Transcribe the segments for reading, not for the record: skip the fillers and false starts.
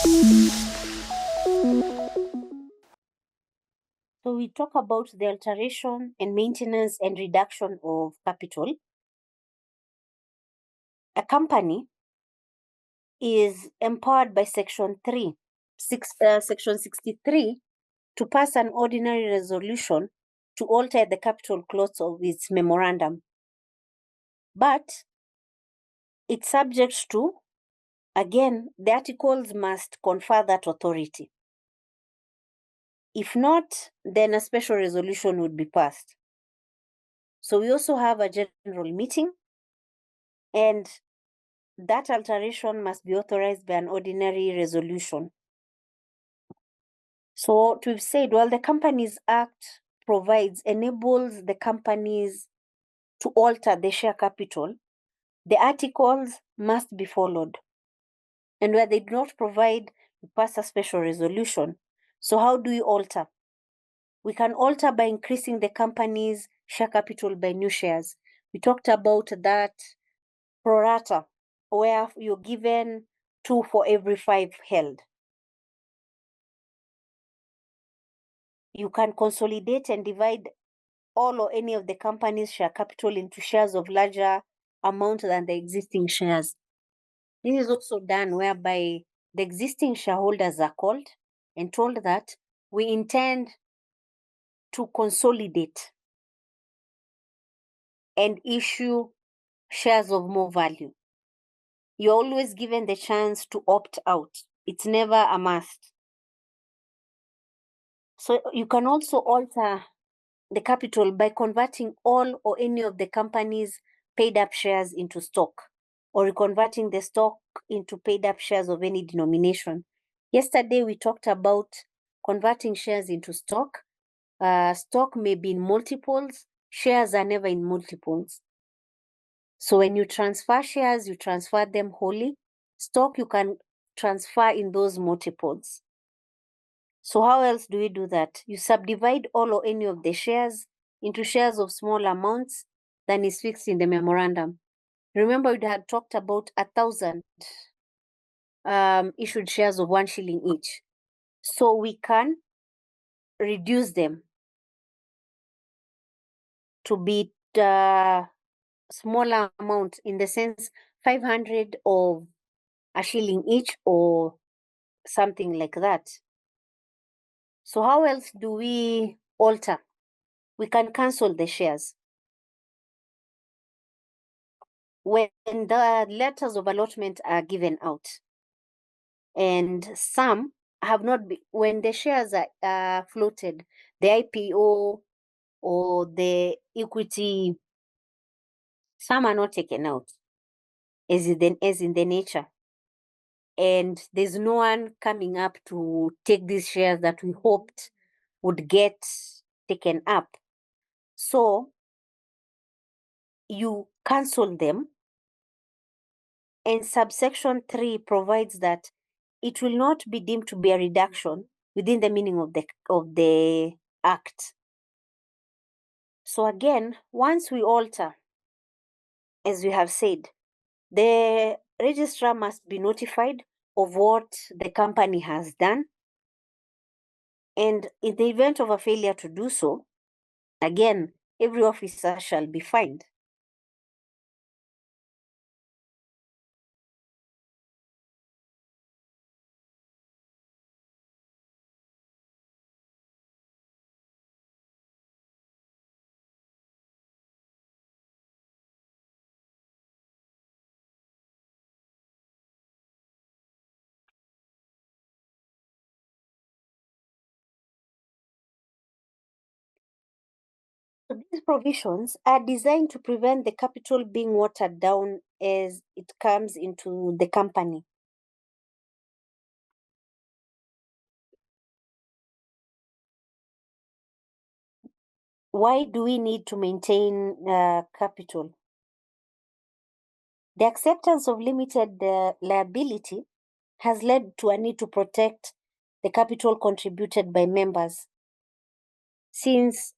So we talk about the alteration and maintenance and reduction of capital. A company is empowered by Section 63 to pass an ordinary resolution to alter the capital clause of its memorandum. But it's subject to, again, the articles must confer that authority. If not, then a special resolution would be passed. So we also have a general meeting, and that alteration must be authorized by an ordinary resolution. So what we've said, well, the Companies Act enables the companies to alter the share capital. The articles must be followed. And where they do not provide, we pass a special resolution. So how do we alter? We can alter by increasing the company's share capital by new shares. We talked about that pro rata, where you're given 2 for every 5 held. You can consolidate and divide all or any of the company's share capital into shares of larger amount than the existing shares. This is also done whereby the existing shareholders are called and told that we intend to consolidate and issue shares of more value. You're always given the chance to opt out. It's never a must. So you can also alter the capital by converting all or any of the company's paid up shares into stock, or converting the stock into paid up shares of any denomination. Yesterday, we talked about converting shares into stock. Stock may be in multiples. Shares are never in multiples. So when you transfer shares, you transfer them wholly. Stock, you can transfer in those multiples. So how else do we do that? You subdivide all or any of the shares into shares of small amounts than is fixed in the memorandum. Remember, we had talked about 1,000 issued shares of 1 shilling each. So we can reduce them to be smaller amount, in the sense 500 of 1 shilling each or something like that. So how else do we alter? We can cancel the shares. When the letters of allotment are given out, and some have not been, when the shares are floated, the IPO or the equity, some are not taken out as in the nature. And there's no one coming up to take these shares that we hoped would get taken up. So you cancel them, and subsection 3 provides that it will not be deemed to be a reduction within the meaning of the act. So again, once we alter, as we have said, the registrar must be notified of what the company has done. And in the event of a failure to do so, again, every officer shall be fined. So these provisions are designed to prevent the capital being watered down as it comes into the company. Why do we need to maintain capital? The acceptance of limited liability has led to a need to protect the capital contributed by members, since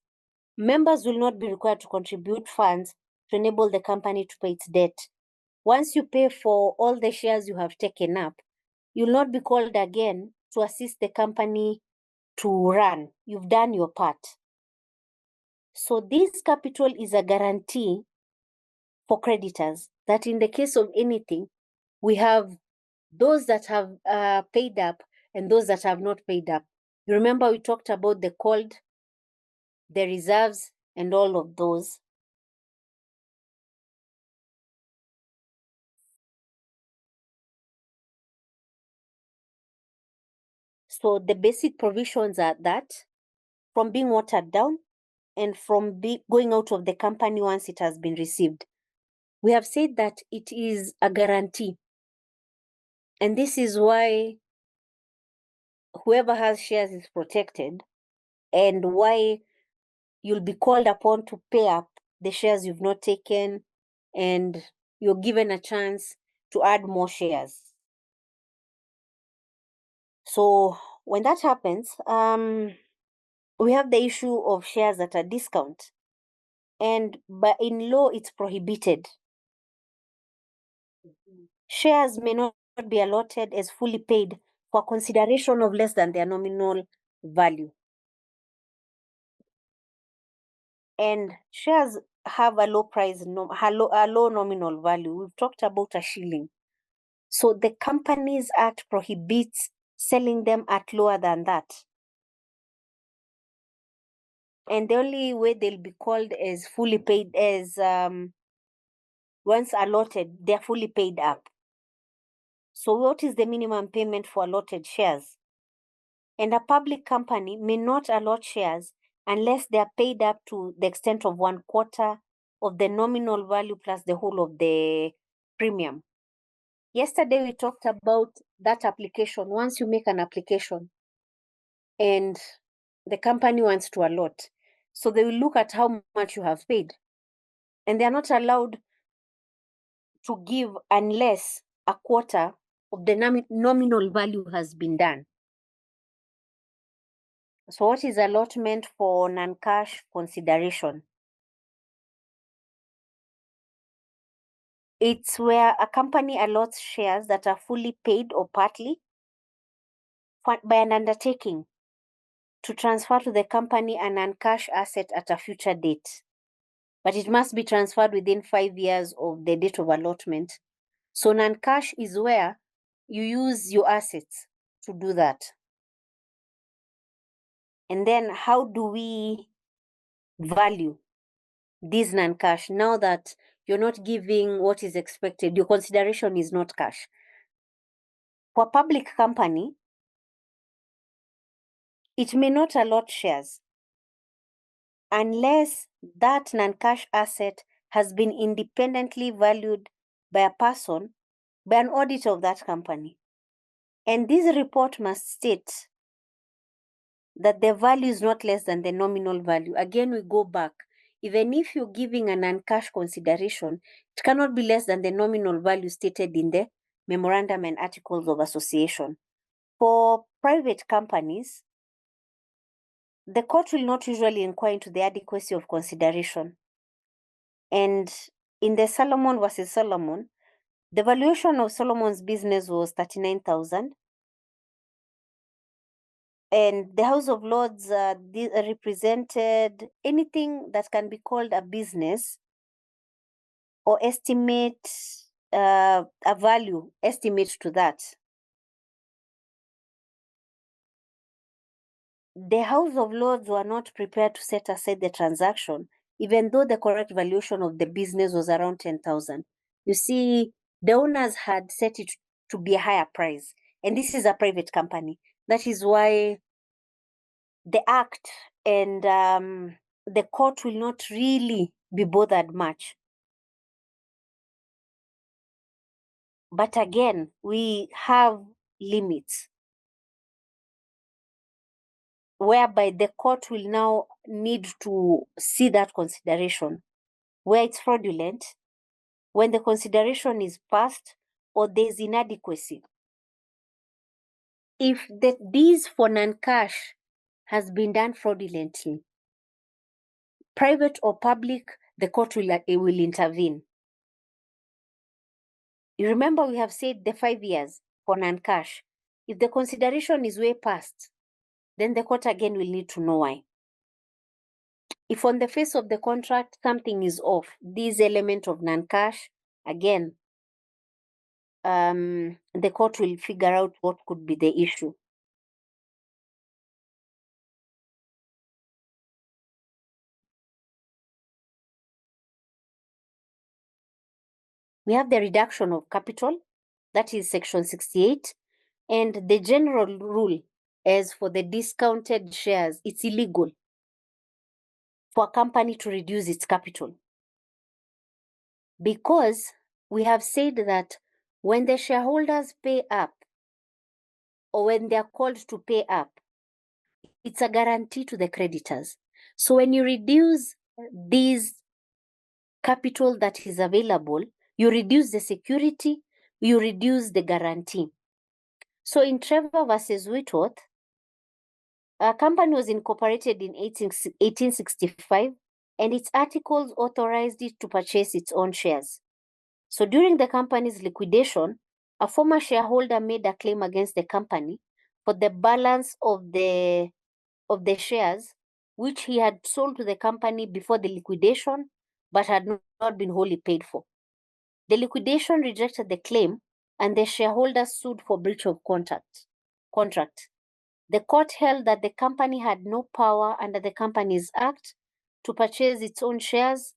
members will not be required to contribute funds to enable the company to pay its debt. Once you pay for all the shares you have taken up, you'll not be called again to assist the company to run. You've done your part. So this capital is a guarantee for creditors that in the case of anything, we have those that have paid up and those that have not paid up. You remember we talked about the called, the reserves, and all of those. So the basic provisions are that from being watered down and from going out of the company once it has been received. We have said that it is a guarantee. And this is why whoever has shares is protected, and why you'll be called upon to pay up the shares you've not taken, and you're given a chance to add more shares. So when that happens, we have the issue of shares at a discount. And but in law, it's prohibited. Shares may not be allotted as fully paid for consideration of less than their nominal value. And shares have a low price, a low nominal value. We've talked about a shilling. So the Companies Act prohibits selling them at lower than that. And the only way they'll be called as fully paid as once allotted, they're fully paid up. So what is the minimum payment for allotted shares? And a public company may not allot shares unless they are paid up to the extent of 1/4 of the nominal value plus the whole of the premium. Yesterday, we talked about that application. Once you make an application and the company wants to allot, so they will look at how much you have paid. And they are not allowed to give unless 1/4 of the nominal value has been done. So what is allotment for non-cash consideration? It's where a company allots shares that are fully paid or partly by an undertaking to transfer to the company a non-cash asset at a future date. But it must be transferred within 5 years of the date of allotment. So non-cash is where you use your assets to do that. And then how do we value this non-cash now that you're not giving what is expected? Your consideration is not cash. For a public company, it may not allot shares unless that non-cash asset has been independently valued by a person, by an auditor of that company. And this report must state that the value is not less than the nominal value. Again, we go back. Even if you're giving a non-cash consideration, it cannot be less than the nominal value stated in the memorandum and articles of association. For private companies, the court will not usually inquire into the adequacy of consideration. And in the Solomon versus Solomon, the valuation of Solomon's business was 39,000. And the House of Lords represented anything that can be called a business or estimate a value, estimate to that. The House of Lords were not prepared to set aside the transaction, even though the correct valuation of the business was around 10,000. You see, the owners had set it to be a higher price, and this is a private company. That is why the Act and the court will not really be bothered much. But again, we have limits whereby the court will now need to see that consideration, where it's fraudulent, when the consideration is past, or there's inadequacy. If these for non-cash has been done fraudulently, private or public, the court will intervene. You remember we have said the 5 years. for non-cash. If the consideration is way past, then the court again will need to know why. If on the face of the contract something is off, this element of non-cash, again, the court will figure out what could be the issue. We have the reduction of capital, that is section 68, and the general rule as for the discounted shares, it's illegal for a company to reduce its capital, because we have said that when the shareholders pay up, or when they are called to pay up, it's a guarantee to the creditors. So when you reduce this capital that is available, you reduce the security, you reduce the guarantee. So in Trevor versus Whitworth, a company was incorporated in 1865, and its articles authorized it to purchase its own shares. So during the company's liquidation, a former shareholder made a claim against the company for the balance of the shares which he had sold to the company before the liquidation, but had not been wholly paid for. The liquidation rejected the claim, and the shareholders sued for breach of contract. The court held that the company had no power under the Companies Act to purchase its own shares,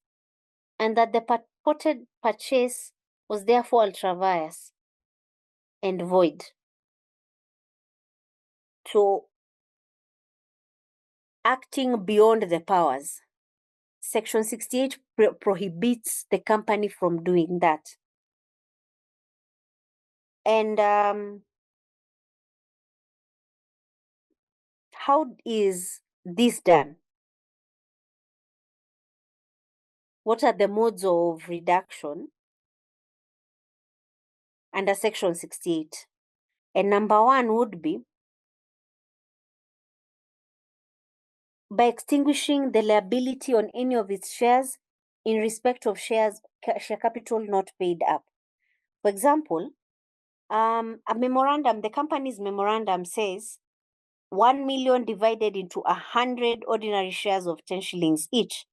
and that the purported purchase was therefore ultra vires and void. So, acting beyond the powers, Section 68 prohibits the company from doing that. And how is this done? What are the modes of reduction under Section 68? And number one would be by extinguishing the liability on any of its shares in respect of share capital not paid up. For example, a memorandum, the company's memorandum says 1 million divided into 100 ordinary shares of 10 shillings each,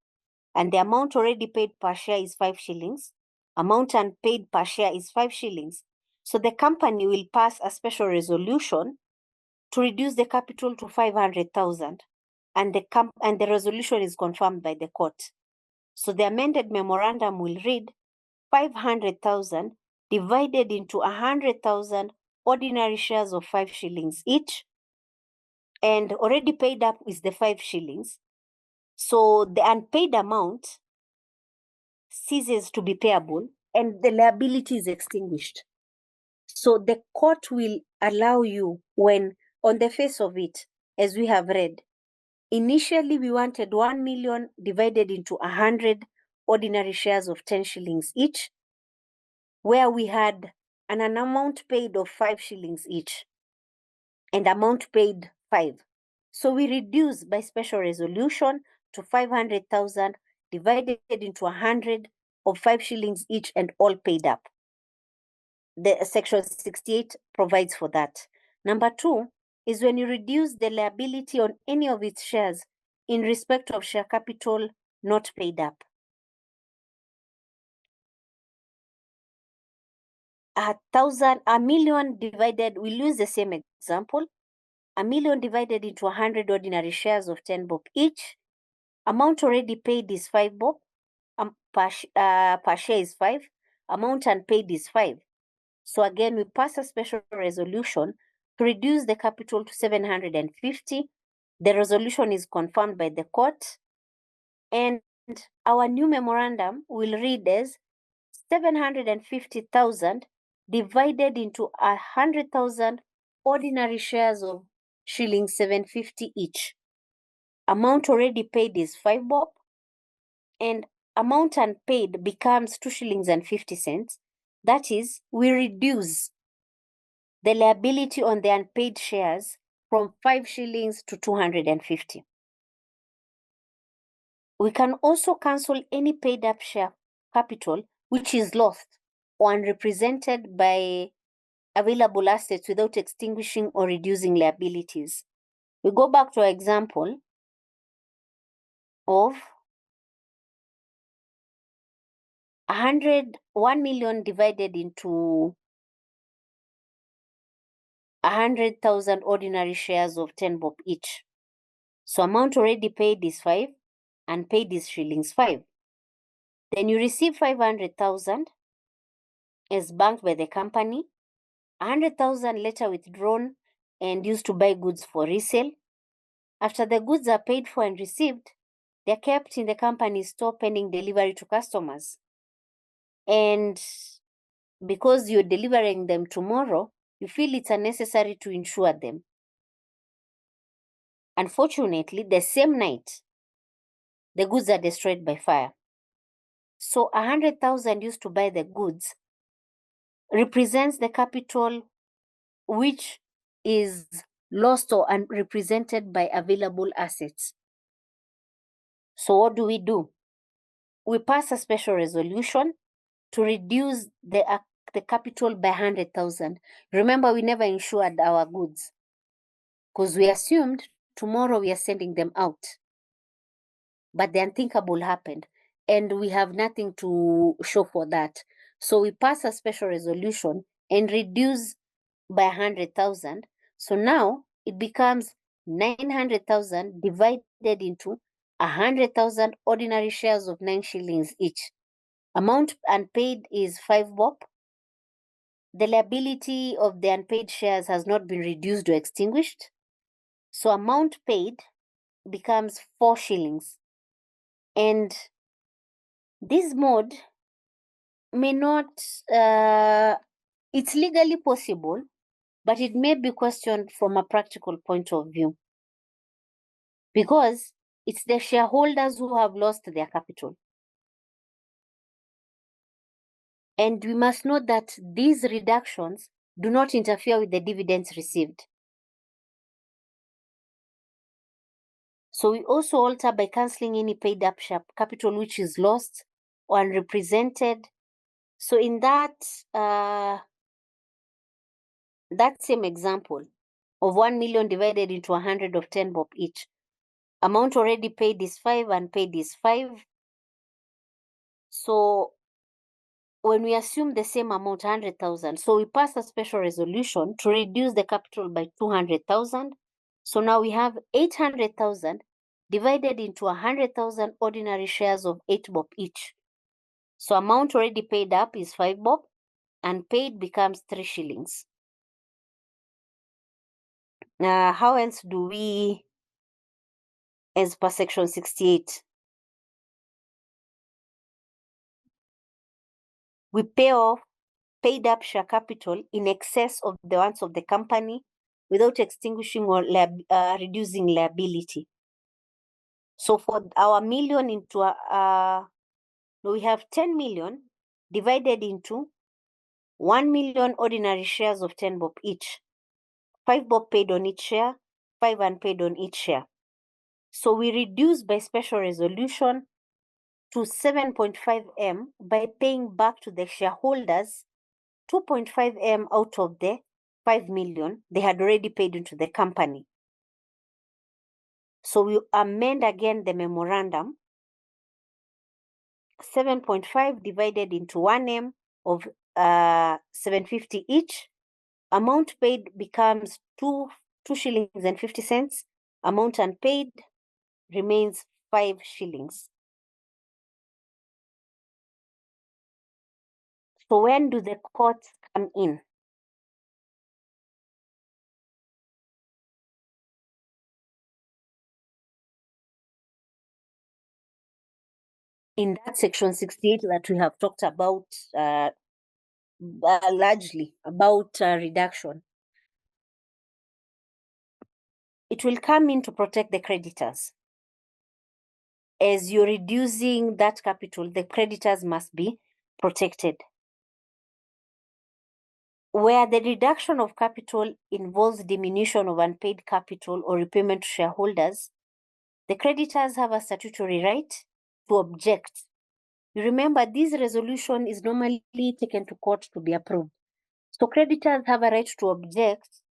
and the amount already paid per share is 5 shillings. Amount unpaid per share is 5 shillings. So the company will pass a special resolution to reduce the capital to 500,000, and the resolution is confirmed by the court. So the amended memorandum will read 500,000 divided into 100,000 ordinary shares of 5 shillings each, and already paid up is the 5 shillings. So the unpaid amount ceases to be payable and the liability is extinguished. So the court will allow you, when on the face of it, as we have read, initially we wanted 1 million divided into 100 ordinary shares of 10 shillings each, where we had an amount paid of 5 shillings each and amount paid 5. So we reduced by special resolution to 500,000 divided into 100 of 5 shillings each and all paid up. The Section 68 provides for that. Number two is when you reduce the liability on any of its shares in respect of share capital not paid up. 1 million divided, we'll use the same example. 1 million divided into 100 ordinary shares of 10 bob each. Amount already paid is 5 bob. Per share is 5. Amount unpaid is 5. So again, we pass a special resolution to reduce the capital to 750. The resolution is confirmed by the court, and our new memorandum will read as 750,000 divided into 100,000 ordinary shares of shilling 750 each. Amount already paid is 5 bob, and amount unpaid becomes 2 shillings and 50 cents. That is, we reduce the liability on the unpaid shares from 5 shillings to 250. We can also cancel any paid up share capital which is lost or unrepresented by available assets without extinguishing or reducing liabilities. We go back to our example of 1 million divided into 100,000 ordinary shares of 10 bob each. So amount already paid is 5 and paid is shillings 5. Then you receive 500,000 as banked by the company, 100,000 later withdrawn and used to buy goods for resale. After the goods are paid for and received, they're kept in the company's store pending delivery to customers. And because you're delivering them tomorrow, you feel it's unnecessary to insure them. Unfortunately, the same night, the goods are destroyed by fire. So 100,000 used to buy the goods represents the capital which is lost or unrepresented by available assets. So what do? We pass a special resolution to reduce the capital by 100,000. Remember, we never insured our goods because we assumed tomorrow we are sending them out. But the unthinkable happened and we have nothing to show for that. So we pass a special resolution and reduce by 100,000. So now it becomes 900,000 divided into 100,000 ordinary shares of 9 shillings each. Amount unpaid is 5 bob. The liability of the unpaid shares has not been reduced or extinguished. So amount paid becomes 4 shillings. And this mode may not, it's legally possible, but it may be questioned from a practical point of view because it's the shareholders who have lost their capital. And we must note that these reductions do not interfere with the dividends received. So we also alter by cancelling any paid up share capital which is lost or unrepresented. So in that same example of 1 million divided into 100 of 10 bob each, amount already paid is 5 and paid is 5. So when we assume the same amount, 100,000, so we pass a special resolution to reduce the capital by 200,000. So now we have 800,000 divided into 100,000 ordinary shares of 8 bob each. So amount already paid up is 5 bob and paid becomes 3 shillings. How else do we, as per section 68? We pay off paid up share capital in excess of the ones of the company without extinguishing or reducing liability. So for our million into we have 10 million divided into 1 million ordinary shares of 10 bob each. 5 bob paid on each share, 5 unpaid on each share. So we reduce by special resolution to 7.5 M by paying back to the shareholders 2.5 M out of the 5 million they had already paid into the company. So we amend again the memorandum. 7.5 divided into 1 M of 750 each. Amount paid becomes 2 shillings and 50 cents. Amount unpaid remains 5 shillings. So when do the courts come in? In that section 68 that we have talked about largely about reduction. It will come in to protect the creditors. As you're reducing that capital, the creditors must be protected. Where the reduction of capital involves diminution of unpaid capital or repayment to shareholders, the creditors have a statutory right to object. You remember, this resolution is normally taken to court to be approved. So creditors have a right to object,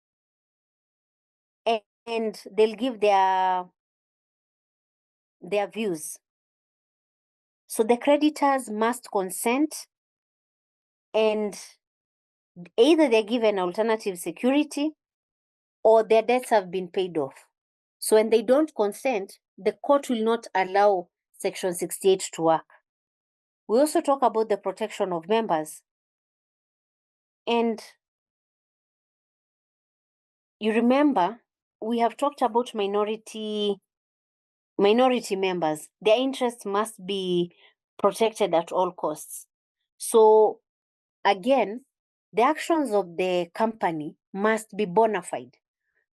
and they'll give their views. So the creditors must consent, and either they give an alternative security or their debts have been paid off. So when they don't consent, the court will not allow Section 68 to work. We also talk about the protection of members. And you remember, we have talked about minority members. Their interests must be protected at all costs. So again, the actions of the company must be bona fide.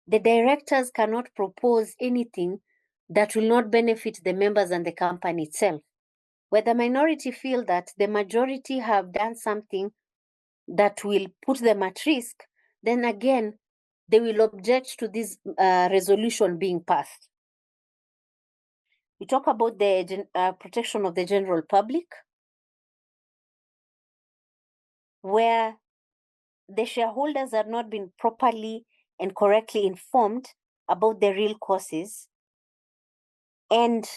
The directors cannot propose anything that will not benefit the members and the company itself. Where the minority feel that the majority have done something that will put them at risk, then again, they will object to this resolution being passed. We talk about the protection of the general public, where the shareholders have not been properly and correctly informed about the real causes. And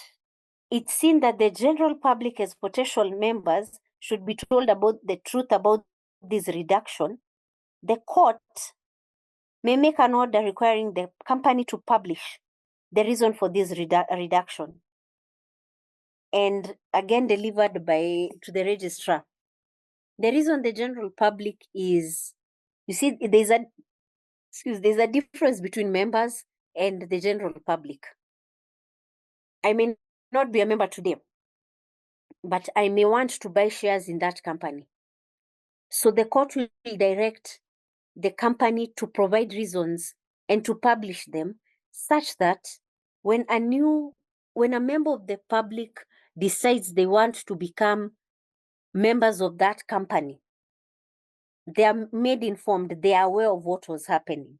it's seen that the general public as potential members should be told about the truth about this reduction. The court may make an order requiring the company to publish the reason for this reduction, and again delivered to the registrar. The reason the general public is, you see, there's a difference between members and the general public. I may not be a member today, but I may want to buy shares in that company. So the court will direct the company to provide reasons and to publish them, such that when a member of the public decides they want to become members of that company, they are made informed, they are aware of what was happening.